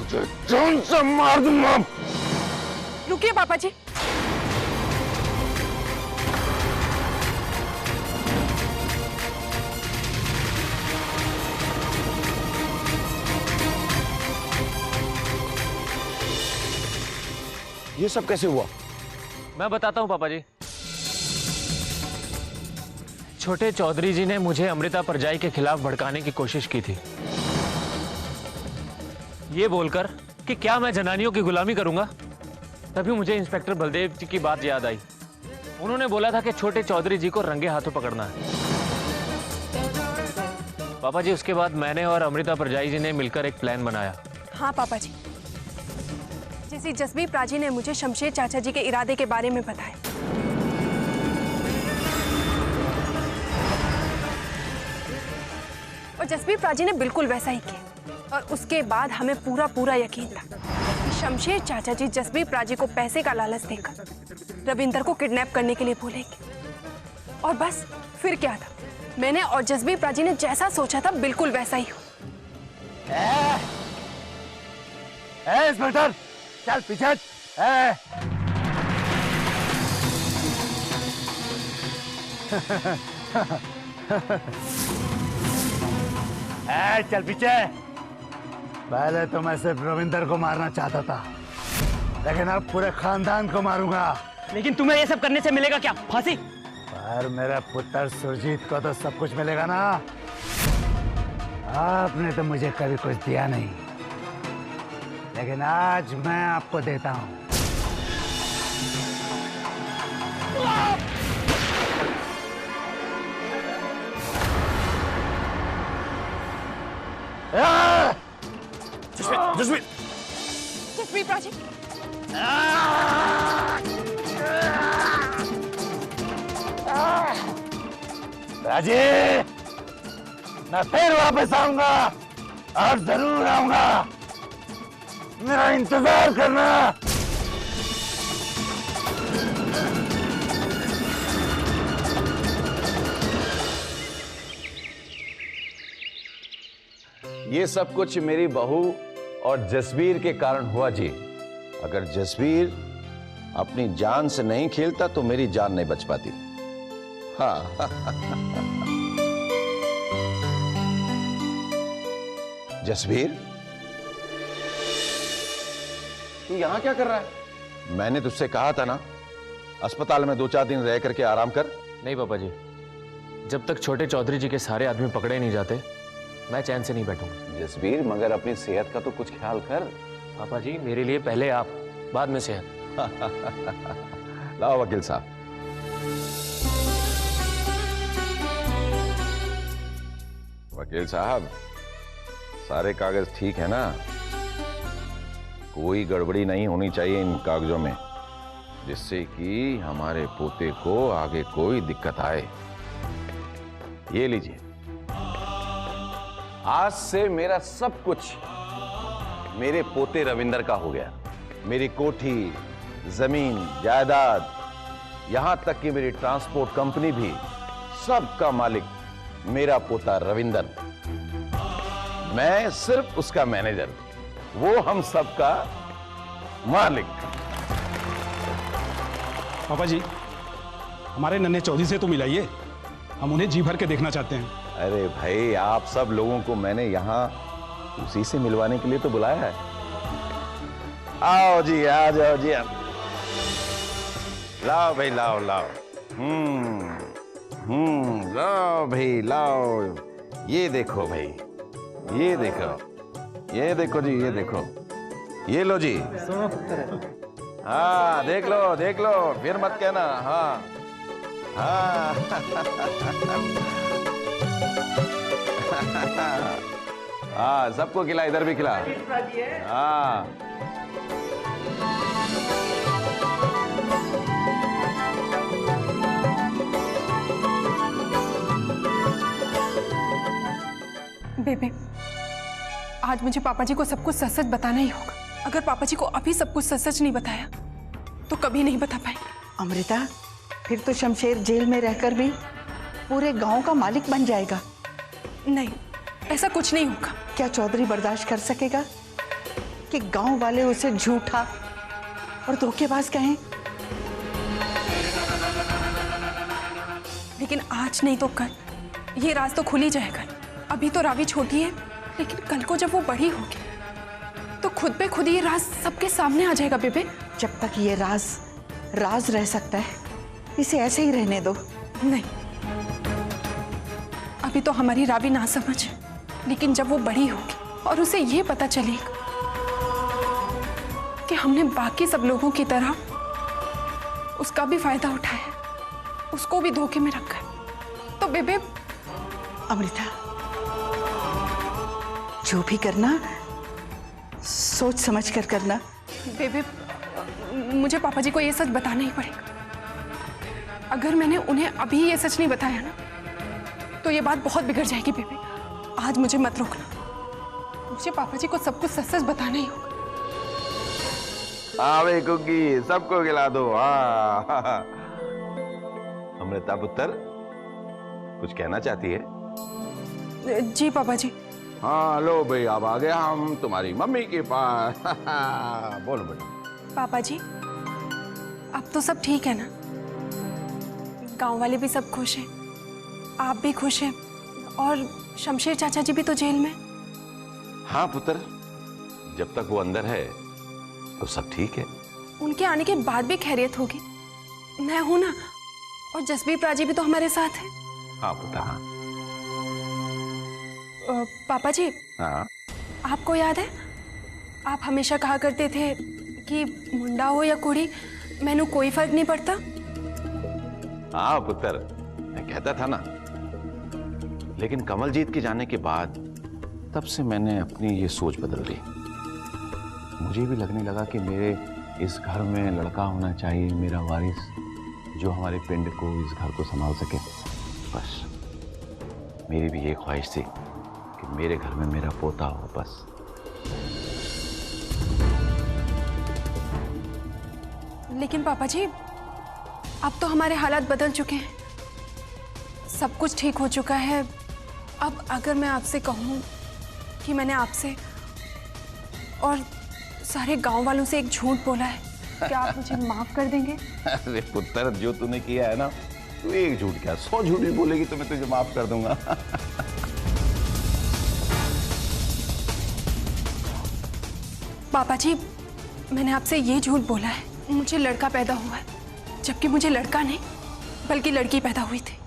तुझे जान से मार दूंगा। रुकिए पापा जी। ये सब कैसे हुआ? मैं बताता हूं पापा जी। छोटे चौधरी जी ने मुझे अमृता परजाई के खिलाफ भड़काने की कोशिश की थी, ये बोलकर कि क्या मैं जनानियों की गुलामी करूंगा। तभी मुझे इंस्पेक्टर बलदेव जी की बात याद आई। उन्होंने बोला था कि छोटे चौधरी जी को रंगे हाथों पकड़ना है। पापा जी, उसके बाद मैंने और अमृता परजाई जी ने मिलकर एक प्लान बनाया। हाँ पापा जी, जैसे जसबीर प्राची ने मुझे शमशेर चाचा जी के इरादे के बारे में बताया। और जसबीर प्राची ने बिल्कुल वैसा ही किया। और उसके बाद हमें पूरा यकीन था कि शमशेर चाचा जी जसबीर प्राची को पैसे का लालच देकर रविंदर को किडनैप करने के लिए बोलेंगे। और बस फिर क्या था, मैंने और जसबीर प्राची ने जैसा सोचा था बिल्कुल वैसा ही हुआ। इंस्पेक्टर, चल पीछे। चल पीछे। पहले तो मैं सिर्फ रविंदर को मारना चाहता था, लेकिन अब पूरे खानदान को मारूंगा। लेकिन तुम्हें ये सब करने से मिलेगा क्या? फांसी? पर मेरे पुत्र सुरजीत को तो सब कुछ मिलेगा ना। आपने तो मुझे कभी कुछ दिया नहीं, लेकिन आज मैं आपको देता हूं। जसबीर, जसबीर प्राची। राजी, मैं फिर वापस आऊंगा और जरूर आऊंगा। मेरा इंतजार करना। ये सब कुछ मेरी बहू और जसबीर के कारण हुआ जी। अगर जसबीर अपनी जान से नहीं खेलता तो मेरी जान नहीं बच पाती। हाँ। जसबीर, तू यहां क्या कर रहा है? मैंने तुझसे कहा था ना, अस्पताल में 2-4 दिन रह करके आराम कर। नहीं पापा जी, जब तक छोटे चौधरी जी के सारे आदमी पकड़े नहीं जाते मैं चैन से नहीं बैठूंगा। जसबीर, मगर अपनी सेहत का तो कुछ ख्याल कर। पापा जी, मेरे लिए पहले आप, बाद में सेहत। लाओ वकील साहब। वकील साहब, सारे कागज ठीक है ना? कोई गड़बड़ी नहीं होनी चाहिए इन कागजों में, जिससे कि हमारे पोते को आगे कोई दिक्कत आए। ये लीजिए, आज से मेरा सब कुछ मेरे पोते रविंदर का हो गया। मेरी कोठी, जमीन, जायदाद, यहां तक कि मेरी ट्रांसपोर्ट कंपनी भी, सबका मालिक मेरा पोता रविंदर। मैं सिर्फ उसका मैनेजर, वो हम सबका मालिक। पापा जी, हमारे नन्हे चौधरी से तो मिलाइए, हम उन्हें जी भर के देखना चाहते हैं। अरे भाई, आप सब लोगों को मैंने यहां उसी से मिलवाने के लिए तो बुलाया है। आओ जी, आ जाओ जी। लाओ भाई, लाओ लाओ। लाओ भाई, लाओ। ये देखो भाई, ये देखो, ये देखो जी, ये देखो, ये लो जी। हाँ, देख लो, देख लो, फिर मत कहना। हाँ हाँ। हाँ, सबको खिला, इधर भी खिला। हाँ। बेबे, आज मुझे पापा जी को सब कुछ सच सच बताना ही होगा। अगर पापा जी को अभी सब कुछ सच सच नहीं बताया तो कभी नहीं बता पाएंगे। अमृता, फिर तो शमशेर जेल में रहकर भी पूरे गांव का मालिक बन जाएगा। नहीं, ऐसा कुछ नहीं होगा। क्या चौधरी बर्दाश्त कर सकेगा? कि गांव वाले उसे झूठा और धोखेबाज कहें। लेकिन आज नहीं तो कल ये राज तो खुल ही जाएगा। अभी तो रावी छोटी है, लेकिन कल को जब वो बड़ी होगी तो खुद पे खुद ये राज सबके सामने आ जाएगा बेबे। जब तक ये राज राज रह सकता है, इसे ऐसे ही रहने दो। नहीं, अभी तो हमारी रावी ना समझ है, लेकिन जब वो बड़ी होगी और उसे ये पता चलेगा कि हमने बाकी सब लोगों की तरह उसका भी फायदा उठाया, उसको भी धोखे में रखा है, तो बेबे। अमृता, जो भी करना सोच समझ कर करना। बेबे, मुझे पापा जी को ये सच बताना ही पड़ेगा। अगर मैंने उन्हें अभी ये सच नहीं बताया ना, तो ये बात बहुत बिगड़ जाएगी बेबे। आज मुझे मत रोकना, मुझे पापा जी को सब कुछ सच सच बताना ही होगा। हाँ भाई कुकी, सबको खिला दो। हाँ अमृता पुत्र, कुछ कहना चाहती है? जी पापा जी। हाँ लो भाई, अब आ गया हम तुम्हारी मम्मी के पास। बोलो बेटा। पापा जी, अब तो सब ठीक है ना? गांव वाले भी सब खुश हैं, आप भी खुश हैं, और शमशेर चाचा जी भी तो जेल में। हाँ पुत्र, जब तक वो अंदर है तो सब ठीक है। उनके आने के बाद भी खैरियत होगी। मैं हूं ना, और जसबीर प्राजी भी तो हमारे साथ है। हाँ पुत्र, हाँ। पापा जी, हाँ आपको याद है, आप हमेशा कहा करते थे कि मुंडा हो या कुड़ी, मैनू कोई फर्क नहीं पड़ता। हाँ पुत्र, मैं कहता था ना, लेकिन कमलजीत के जाने के बाद तब से मैंने अपनी ये सोच बदल ली। मुझे भी लगने लगा कि मेरे इस घर में लड़का होना चाहिए, मेरा वारिस, जो हमारे पिंड को, इस घर को संभाल सके। बस मेरी भी ये ख्वाहिश थी कि मेरे घर में मेरा पोता हो, बस। लेकिन पापा जी, अब तो हमारे हालात बदल चुके हैं, सब कुछ ठीक हो चुका है। अब अगर मैं आपसे कहूँ कि मैंने आपसे और सारे गांव वालों से एक झूठ बोला है, क्या आप मुझे माफ कर देंगे? अरे पुत्र, जो तूने किया है ना, तू एक झूठ क्या 100 झूठ भी बोलेगी तो मैं तुझे माफ कर दूंगा। पापा जी, मैंने आपसे ये झूठ बोला है, मुझे लड़का पैदा हुआ है, जबकि मुझे लड़का नहीं बल्कि लड़की पैदा हुई थी।